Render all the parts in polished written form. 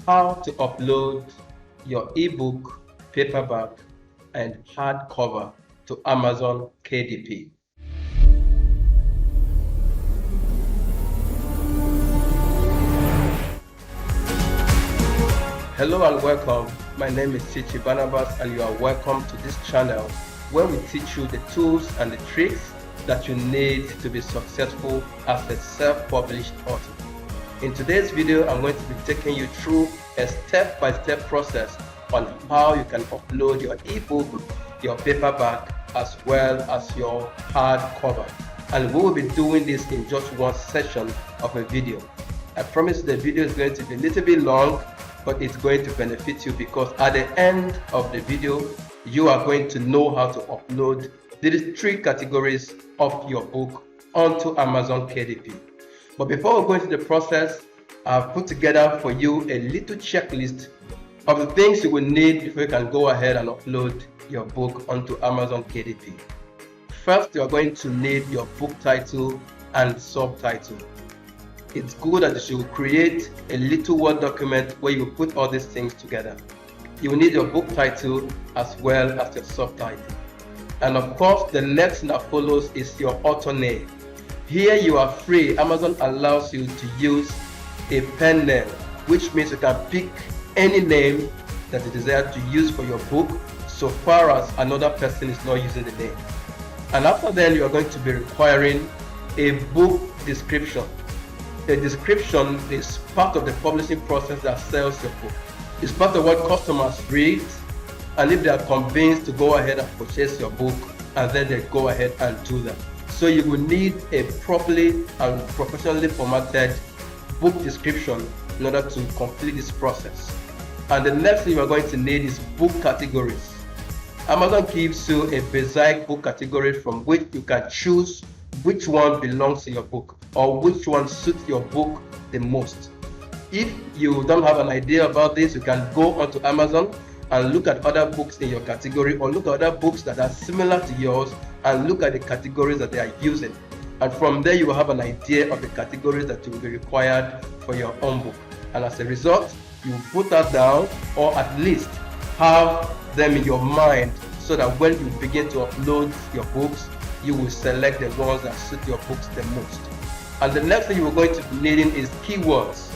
how to upload your ebook, paperback, and hardcover to Amazon KDP. Hello and welcome. My name is Chichi Barnabas and you are welcome to this channel where we teach you the tools and the tricks that you need to be successful as a self-published author. In today's video, I'm going to be taking you through a step-by-step process on how you can upload your ebook, your paperback, as well as your hardcover. And we will be doing this in just one session of a video. I promise the video is going to be a little bit long, but it's going to benefit you because at the end of the video, you are going to know how to upload these 3 categories of your book onto Amazon KDP. But before we go into the process, I've put together for you a little checklist of the things you will need before you can go ahead and upload your book onto Amazon KDP. First, you are going to need your book title and subtitle. It's good that you should create a little Word document where you put all these things together. You will need your book title as well as your subtitle. And of course, the next thing that follows is your author name. Here you are free. Amazon allows you to use a pen name, which means you can pick any name that you desire to use for your book, so far as another person is not using the name. And after then, you are going to be requiring a book description. The description is part of the publishing process that sells your book. It's part of what customers read, and if they are convinced to go ahead and purchase your book, and then they go ahead and do that. So you will need a properly and professionally formatted book description in order to complete this process. And the next thing you are going to need is book categories. Amazon gives you a basic book category from which you can choose which one belongs to your book or which one suits your book the most. If you don't have an idea about this, you can go onto Amazon and look at other books in your category, or look at other books that are similar to yours and look at the categories that they are using. And from there, you will have an idea of the categories that will be required for your own book. And as a result, you will put that down, or at least have them in your mind, so that when you begin to upload your books, you will select the ones that suit your books the most. And the next thing you are going to be needing is keywords.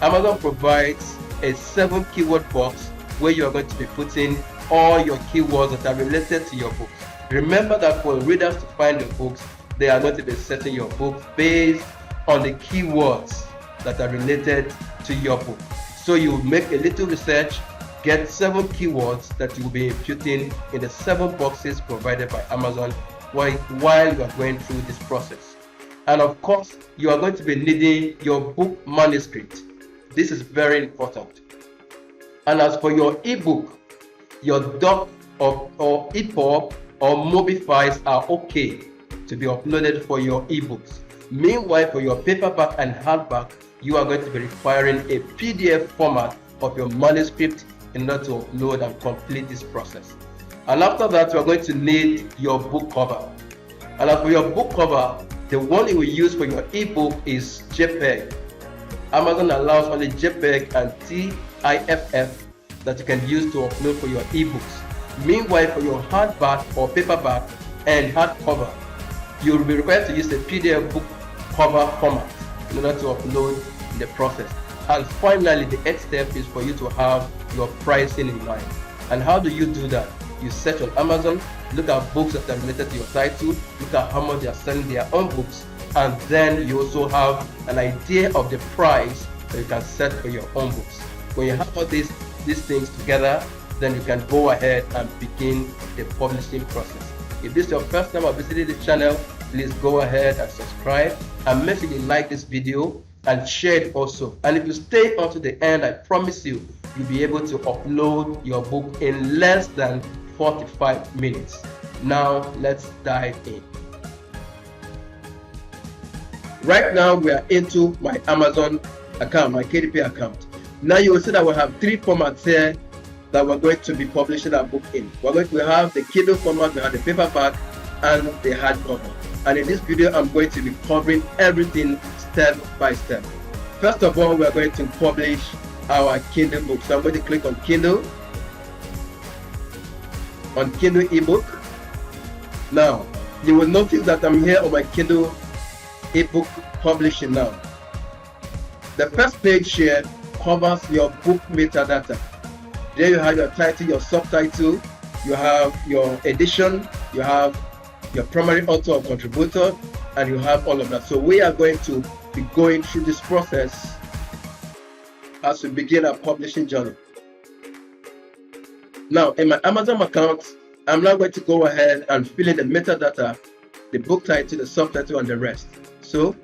Amazon provides a 7 keyword box where you are going to be putting all your keywords that are related to your books. Remember that for readers to find your books, they are going to be setting your book based on the keywords that are related to your book. So you make a little research, get 7 keywords that you will be imputing in the 7 boxes provided by Amazon while you are going through this process. And of course, you are going to be needing your book manuscript. This is very important. And as for your ebook, your doc or EPUB or MOBI files are okay to be uploaded for your ebooks. Meanwhile, for your paperback and hardback, you are going to be requiring a PDF format of your manuscript in order to upload and complete this process. And after that, you are going to need your book cover. And as for your book cover, the one you will use for your ebook is JPEG. Amazon allows only JPEG and TIFF that you can use to upload for your ebooks. Meanwhile, for your hardback or paperback and hardcover, you will be required to use a PDF book cover format in order to upload in the process. And finally, the 8th step is for you to have your pricing in mind. And how do you do that? You search on Amazon, look at books that are related to your title, look at how much they are selling their own books, and then you also have an idea of the price that you can set for your own books. When you have all these things together, then you can go ahead and begin the publishing process. If this is your first time of visiting the channel, please go ahead and subscribe, and make sure you like this video and share it also. And if you stay until the end, I promise you, you'll be able to upload your book in less than 45 minutes. Now let's dive in. Right now we are into my Amazon account, my KDP account. Now you will see that we have 3 formats here that we're going to be publishing our book in. We're going to have the Kindle format, we have the paperback, and the hardcover. And in this video, I'm going to be covering everything step by step. First of all, we are going to publish our Kindle book. So I'm going to click on Kindle ebook. Now you will notice that I'm here on my Kindle ebook publishing now. The first page here covers your book metadata. There you have your title, your subtitle, you have your edition, you have your primary author or contributor, and you have all of that. So we are going to be going through this process as we begin our publishing journey. Now in my Amazon account, I'm now going to go ahead and fill in the metadata, the book title, the subtitle, and the rest. So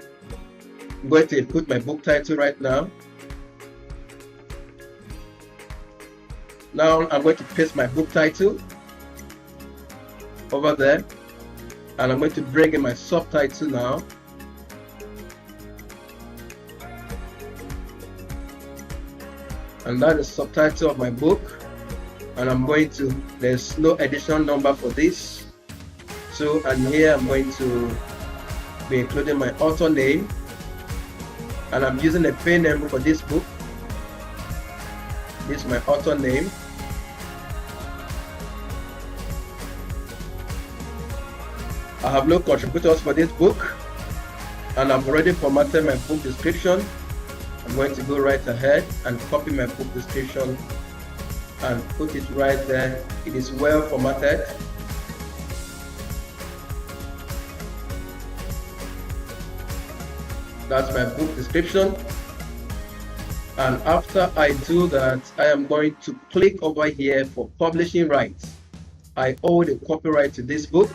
I'm going to input my book title right now. Now I'm going to paste my book title over there, and I'm going to bring in my subtitle now. And that is the subtitle of my book. And I'm going to, there's no edition number for this. So, and here I'm going to be including my author name. And I'm using a pen name for this book. This is my author name. I have no contributors for this book, and I've already formatted my book description. I'm going to go right ahead and copy my book description and put it right there. It is well formatted. That's my book description. And after I do that, I am going to click over here for publishing rights. I own the copyright to this book.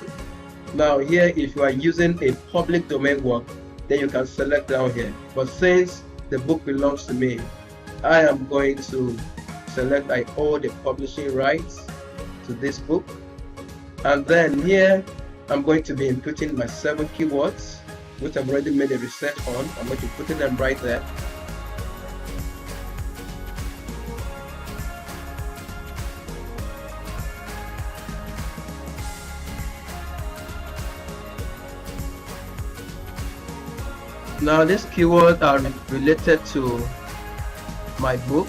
Now here, if you are using a public domain work, then you can select down here. But since the book belongs to me, I am going to select I own the publishing rights to this book. And then here, I'm going to be inputting my 7 keywords, which I've already made a research on. I'm going to put them right there. Now these keywords are related to my book.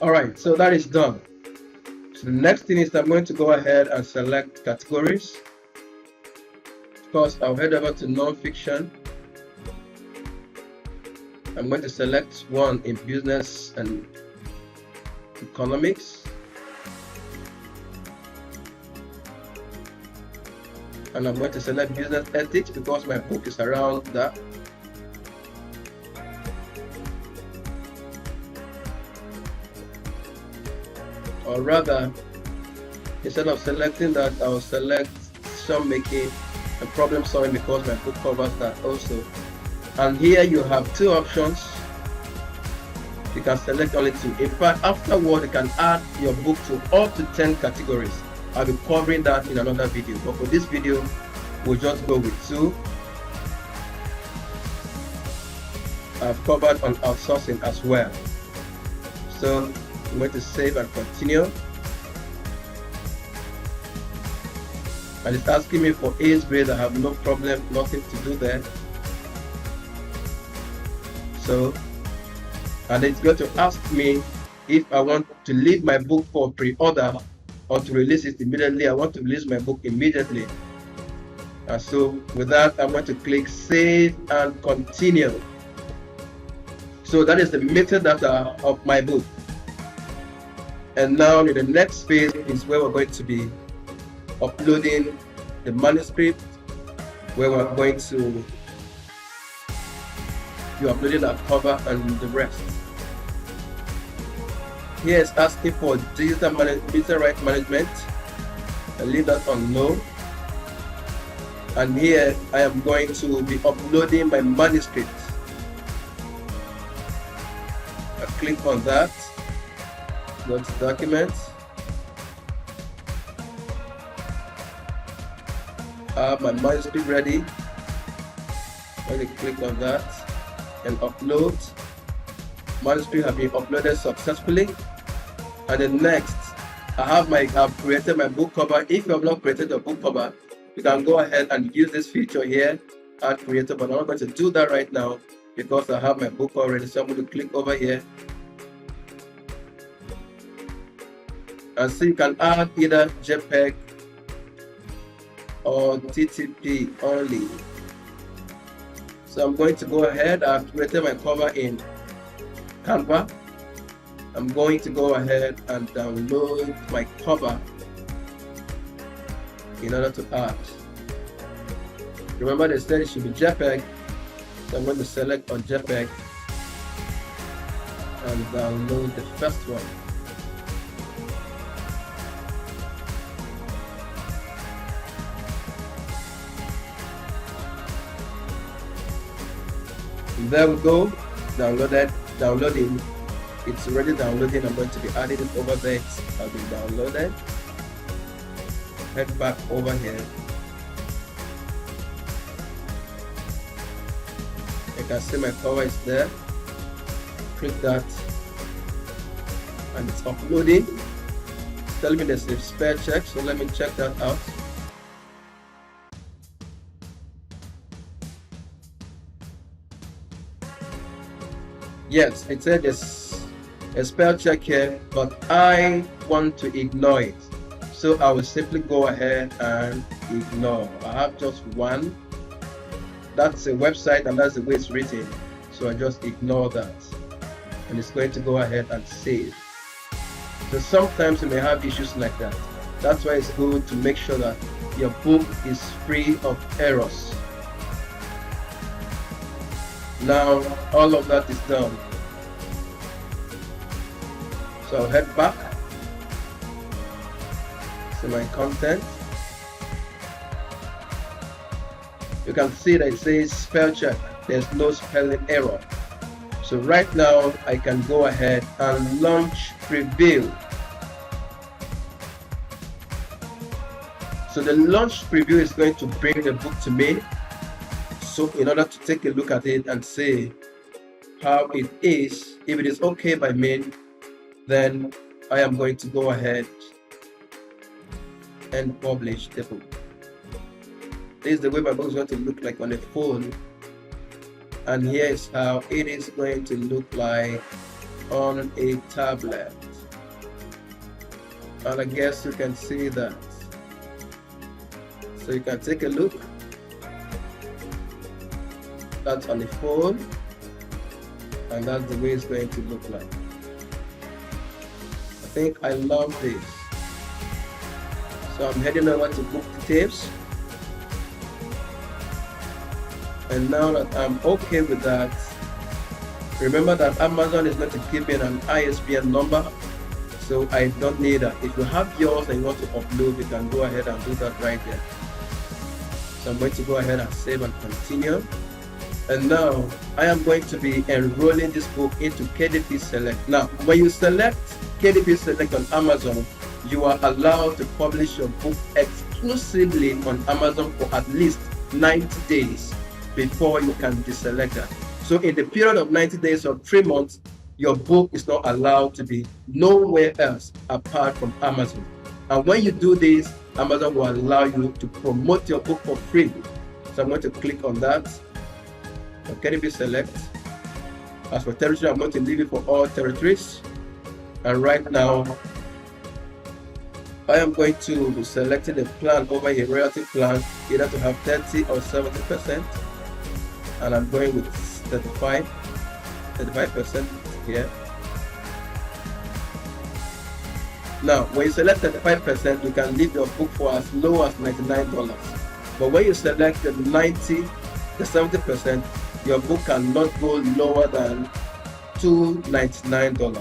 Alright, so that is done. So the next thing is I'm going to go ahead and select categories. Of course, I'll head over to non-fiction. I'm going to select one in business and economics. And I'm going to select business ethics because my book is around that. Or rather, instead of selecting that, I'll select decision making and problem solving because my book covers that also. And here you have 2 options. You can select only 2. In fact, afterward, you can add your book to up to 10 categories. I'll be covering that in another video, but for this video, we'll just go with 2. I've covered on outsourcing as well. So I'm going to save and continue. And it's asking me for age grade. I have no problem, nothing to do there. So, and it's going to ask me if I want to leave my book for pre-order or to release it immediately. I want to release my book immediately. And so with that, I'm going to click save and continue. So that is the metadata of my book. And now in the next phase is where we're going to be uploading the manuscript, where we're going to be uploading our cover and the rest. Here it's asking for digital right management. I leave that on no. And here I am going to be uploading my manuscript. I click on that. Go to documents. I have my manuscript ready. When you click on that and upload, manuscript have been uploaded successfully. And then next, I've created my book cover. If you have not created a book cover, you can go ahead and use this feature here, add creator, but I'm not going to do that right now because I have my book already. So I'm going to click over here. And so you can add either JPEG or TTP only. So I'm going to go ahead. I've created my cover in Canva. I'm going to go ahead and download my cover in order to add. Remember they said it should be JPEG, so I'm going to select on JPEG and download the first one. And there we go, downloading. It's already downloading. I'm going to be adding it over there. It has been downloaded. Head back over here. You can see my cover is there. Click that and it's uploading. Tell me there's a spell check, so let me check that out. Yes, it said there's a spell check here, but I want to ignore it. So I will simply go ahead and ignore. I have just one. That's a website and that's the way it's written. So I just ignore that. And it's going to go ahead and save. So sometimes you may have issues like that. That's why it's good to make sure that your book is free of errors. Now all of that is done. So I'll head back to my content. You can see that it says spell check. There's no spelling error. So right now I can go ahead and launch preview. So the launch preview is going to bring the book to me. So in order to take a look at it and see how it is, if it is okay by me, then I am going to go ahead and publish the book. This is the way my book is going to look like on a phone, and here is how it is going to look like on a tablet. And I guess you can see that. So you can take a look. That's on the phone, and that's the way it's going to look like. I think I love this. So I'm heading over to book details. And now that I'm okay with that, remember that Amazon is going to give me an ISBN number, so I don't need that. If you have yours and you want to upload, you can go ahead and do that right there. So I'm going to go ahead and save and continue. And now I am going to be enrolling this book into KDP Select. Now, when you select KDP Select on Amazon, you are allowed to publish your book exclusively on Amazon for at least 90 days before you can deselect that. So in the period of 90 days or 3 months, your book is not allowed to be nowhere else apart from Amazon. And when you do this, Amazon will allow you to promote your book for free. So I'm going to click on that. KDP Select. As for territory, I'm going to leave it for all territories. And right now, I am going to be selecting a plan over here, royalty plan, either to have 30 or 70%. And I'm going with 35% here. Now, when you select 35%, you can leave your book for as low as $99. But when you select the 70%, your book cannot go lower than $299.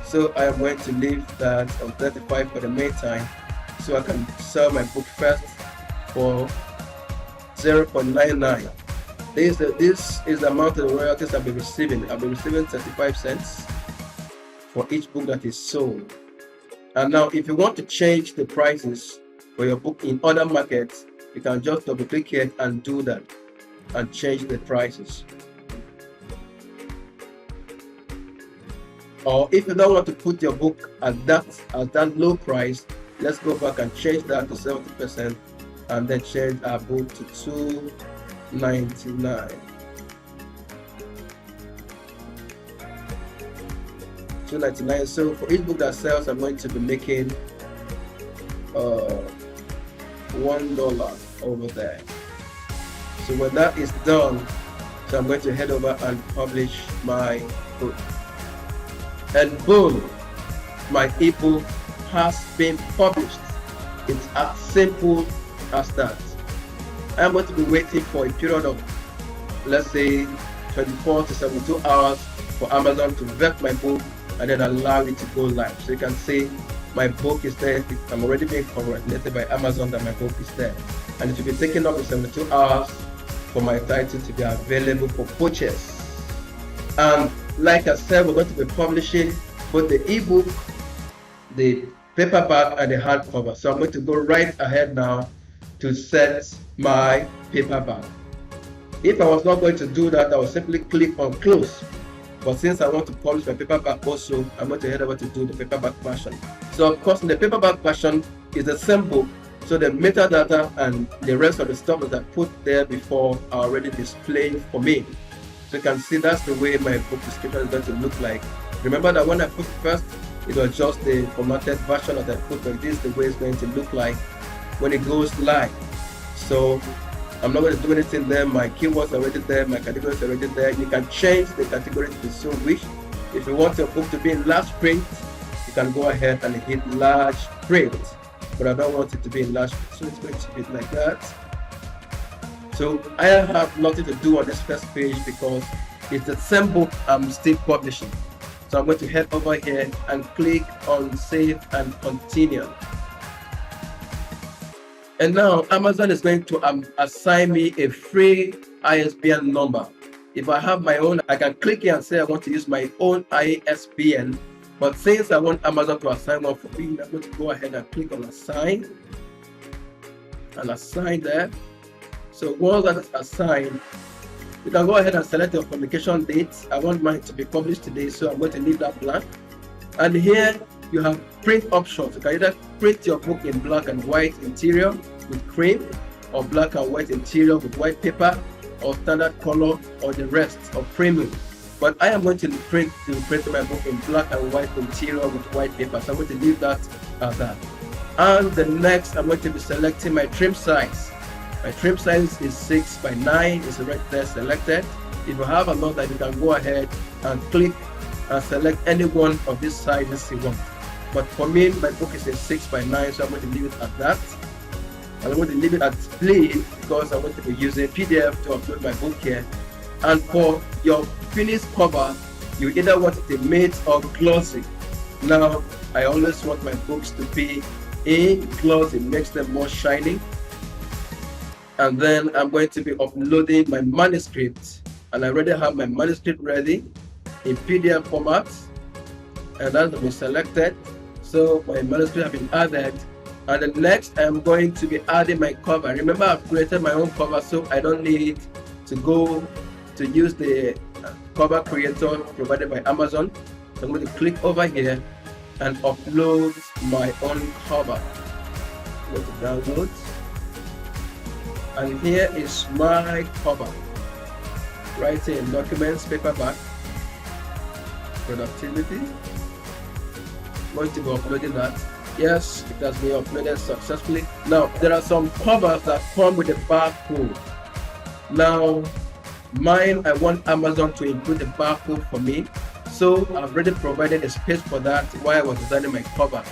So I am going to leave that on 35 for the meantime, so I can sell my book first for 0.99. This is the amount of royalties I'll be receiving. I'll be receiving 35 cents for each book that is sold. And now if you want to change the prices for your book in other markets, you can just double click here and do that. and change the prices. Or if you don't want to put your book at that low price, let's go back and change that to 70% and then change our book to $2.99. $2.99. So for each book that sells, I'm going to be making $1 over there. So when that is done, so I'm going to head over and publish my book. And boom, my ebook has been published. It's as simple as that. I'm going to be waiting for a period of, let's say, 24 to 72 hours for Amazon to vet my book and then allow it to go live. So you can see my book is there. I'm already being congratulated by Amazon that my book is there. And it will be taking up to 72 hours for my title to be available for purchase. And like I said, we're going to be publishing both the ebook, the paperback, and the hardcover. So I'm going to go right ahead now to set my paperback. If I was not going to do that, I would simply click on close. But since I want to publish my paperback also, I'm going to head over to do the paperback version. So of course, in the paperback version is the same book. So the metadata and the rest of the stuff that I put there before are already displayed for me. So you can see that's the way my book description is going to look like. Remember that when I put it first, it was just the formatted version that I put, but this is the way it's going to look like when it goes live. So I'm not going to do anything there. My keywords are already there, my categories are already there. You can change the category if you so wish. If you want your book to be in large print, you can go ahead and hit large print. But I don't want it to be in large print, so it's going to be like that. So I have nothing to do on this first page because it's the same book I'm still publishing. So I'm going to head over here and click on save and continue. And now Amazon is going to assign me a free ISBN number. If I have my own, I can click here and say I want to use my own ISBN. But since I want Amazon to assign one for me, I'm going to go ahead and click on assign. And assign there. So once that is assigned, you can go ahead and select your publication date. I want mine to be published today, so I'm going to leave that blank. And here you have print options. You can either print your book in black and white interior with cream, or black and white interior with white paper, or standard color, or the rest of premium. But I am going to print my book in black and white interior with white paper, so I'm going to leave that as that. And the next, I'm going to be selecting my trim size. My trim size is 6x9, it's right there selected. If you have another, you can go ahead and click and select any one of these sizes you want. But for me, my book is a 6x9, so I'm going to leave it at that. And I'm going to leave it at plain because I'm going to be using PDF to upload my book here. And for your finished cover, you either want it matte or glossy. Now, I always want my books to be in glossy, it makes them more shiny. And then I'm going to be uploading my manuscript, and I already have my manuscript ready in PDF format, and that will be selected. So my manuscript have been added, and the next I'm going to be adding my cover. Remember, I've created my own cover, so I don't need to go to use the cover creator provided by Amazon. So I'm going to click over here and upload my own cover. Go to download. And here is my cover. Right here in documents, paperback, productivity. I'm going to be uploading that. Yes, it has been uploaded successfully. Now, there are some covers that come with a barcode. Now, mine, I want Amazon to include the barcode for me. So I've already provided a space for that while I was designing my cover.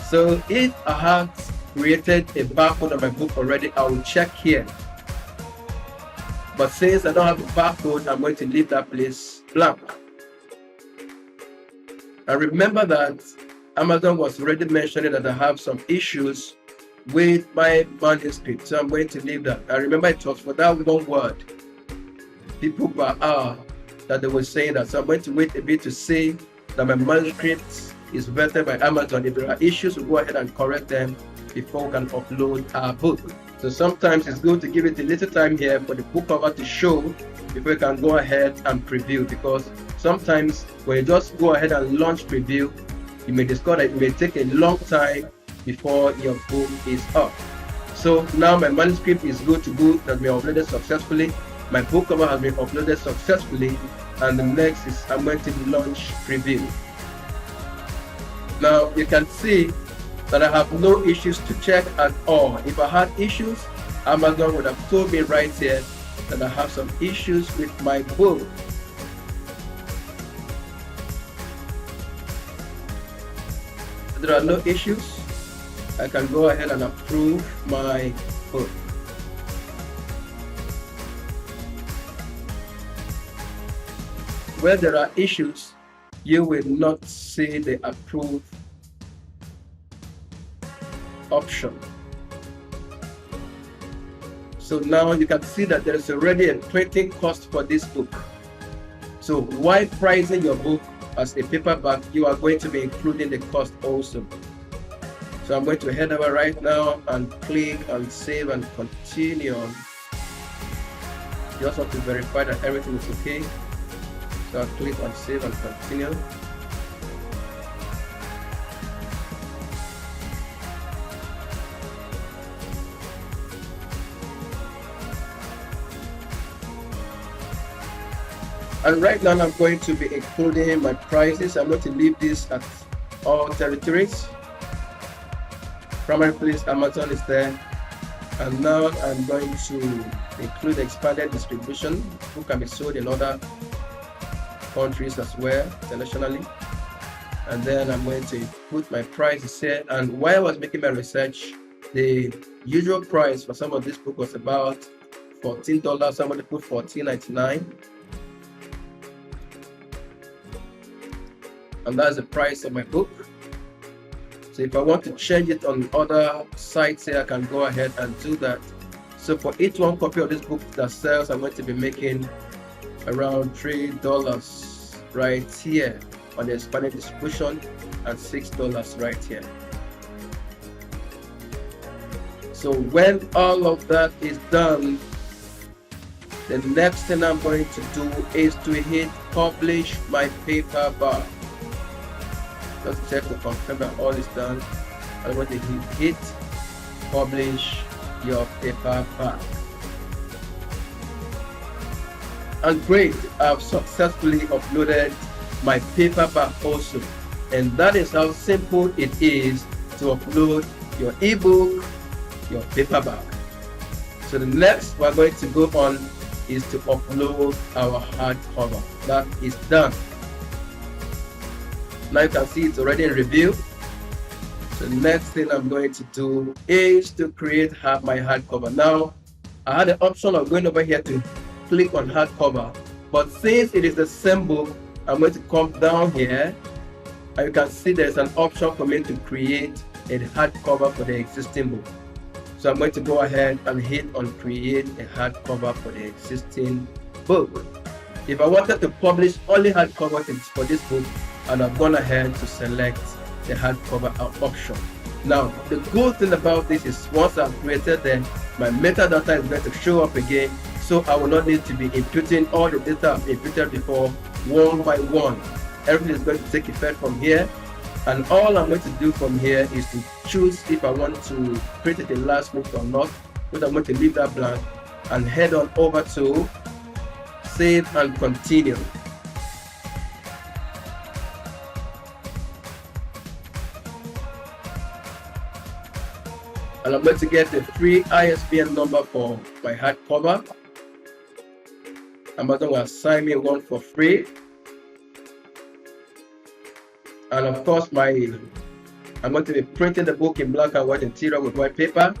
So if I have created a barcode on my book already, I will check here. But since I don't have a barcode, I'm going to leave that place blank. And remember that Amazon was already mentioning that I have some issues with my manuscript, so I'm going to leave that. I remember it was for that one word, people per hour, that they were saying that. So I'm going to wait a bit to see that my manuscript is vetted by Amazon. If there are issues, we'll go ahead and correct them before we can upload our book. So sometimes it's good to give it a little time here for the book cover to show before you can go ahead and preview, because sometimes when you just go ahead and launch preview, you may discover that it may take a long time before your book is up. So now my manuscript is good to go, has been uploaded successfully. My book cover has been uploaded successfully, and the next is I'm going to launch preview. Now you can see that I have no issues to check at all. If I had issues, Amazon would have told me right here that I have some issues with my book. If there are no issues, I can go ahead and approve my book. Where there are issues, you will not see the approve option. So now you can see that there is already a printing cost for this book. So while pricing your book as a paperback, you are going to be including the cost also. So I'm going to head over right now and click and save and continue. You also have to verify that everything is okay. So I'll click on save and continue. And right now I'm going to be including my prices. I'm going to leave this at all territories. Primary place Amazon is there. And now I'm going to include expanded distribution, which can be sold in other countries as well, internationally. And then I'm going to put my prices here. And while I was making my research, the usual price for some of this book was about $14. Somebody put $14.99. And that's the price of my book. So if I want to change it on other sites here, I can go ahead and do that. So for each one copy of this book that sells, I'm going to be making around $3 right here on the expanded distribution and $6 right here. So when all of that is done, the next thing I'm going to do is to hit publish my paperback. Just check to confirm that all is done. I'm going to hit publish your paperback. And great, I've successfully uploaded my paperback also. And that is how simple it is to upload your ebook, your paperback. So the next we're going to go on is to upload our hardcover. That is done. Now you can see it's already in review. So the next thing I'm going to do is to create my hardcover. Now I had the option of going over here to click on hardcover, but since it is the same book, I'm going to come down here and you can see there's an option for me to create a hardcover for the existing book. So I'm going to go ahead and hit on create a hardcover for the existing book. If I wanted to publish only hardcover for this book, and I've gone ahead to select the hardcover option. Now the good thing about this is once I've created them, my metadata is going to show up again, so I will not need to be inputting all the data I've inputted before one by one. Everything is going to take effect from here, and all I'm going to do from here is to choose if I want to print it in last book or not, but I'm going to leave that blank and head on over to save and continue. And I'm going to get the free ISBN number for my hardcover. Amazon will assign me one for free. And of course, I'm going to be printing the book in black and white interior with white paper.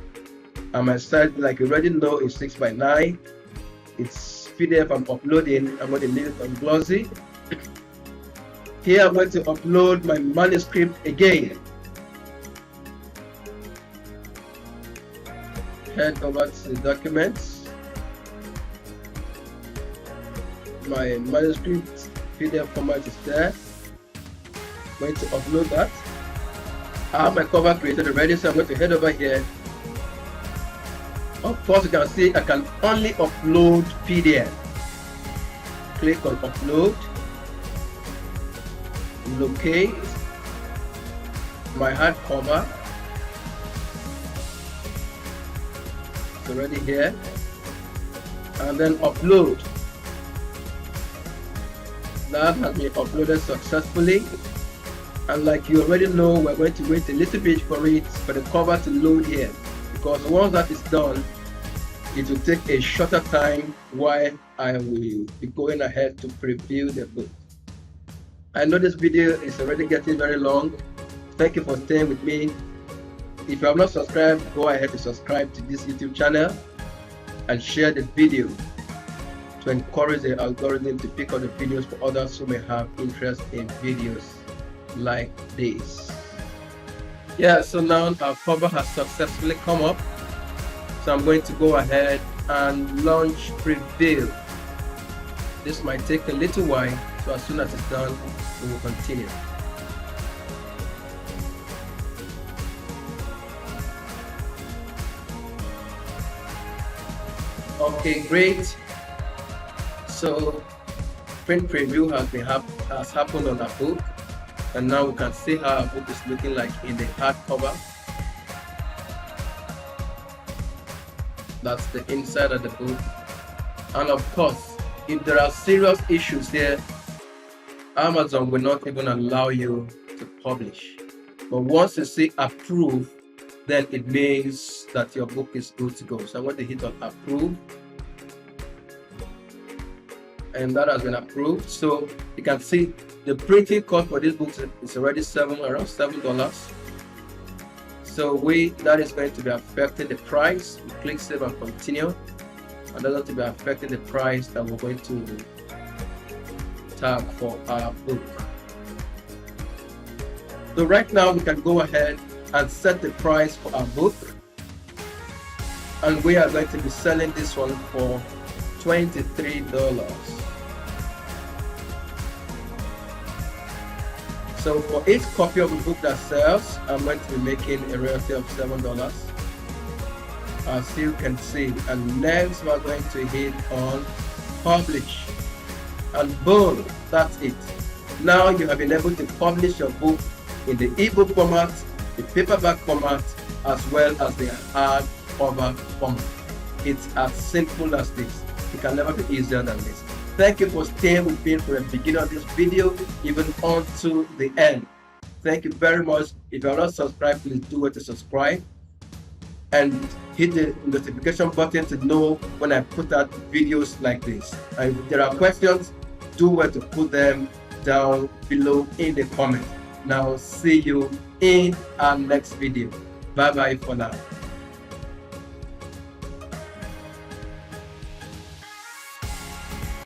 And my size, like you already know, is 6x9. It's PDF I'm uploading. I'm going to leave it on glossy. Here I'm going to upload my manuscript again. Head over to the documents. My manuscript PDF format is there. I'm going to upload that. I have my cover created already, so I'm going to head over here Of course, you can see I can only upload PDF. Click on upload, locate my hardcover. It's already here, and then upload. That has been uploaded successfully, and like you already know, we're going to wait a little bit for the cover to load here, because once that is done, it will take a shorter time while I will be going ahead to preview the book. I know this video is already getting very long. Thank you for staying with me. If you have not subscribed, go ahead to subscribe to this YouTube channel and share the video to encourage the algorithm to pick up the videos for others who may have interest in videos like this. Yeah, so now our cover has successfully come up. So I'm going to go ahead and launch preview. This might take a little while, so as soon as it's done, we will continue. Okay, great. So print preview has happened on our book, and now we can see how our book is looking like in the hardcover. That's the inside of the book. And of course, if there are serious issues here, Amazon will not even allow you to publish. But once you see approve, then it means that your book is good to go. So I'm going to hit on approve, and that has been approved. So you can see the printing cost for this book is already around $7. So that is going to be affecting the price. We click save and continue, and that's going to be affecting the price that we're going to tag for our book. So right now we can go ahead and set the price for our book, and we are going to be selling this one for $23. So for each copy of the book that sells, I'm going to be making a royalty of $7, as you can see. And next we're going to hit on publish, and boom, that's it. Now you have been able to publish your book in the ebook format, the paperback format, as well as the hardcover format. It's as simple as this. It can never be easier than this. Thank you for staying with me from the beginning of this video even on to the end. Thank you very much. If you are not subscribed, please do it to subscribe and hit the notification button to know when I put out videos like this. And if there are questions, do it to put them down below in the comments. Now see you in our next video. Bye bye for now.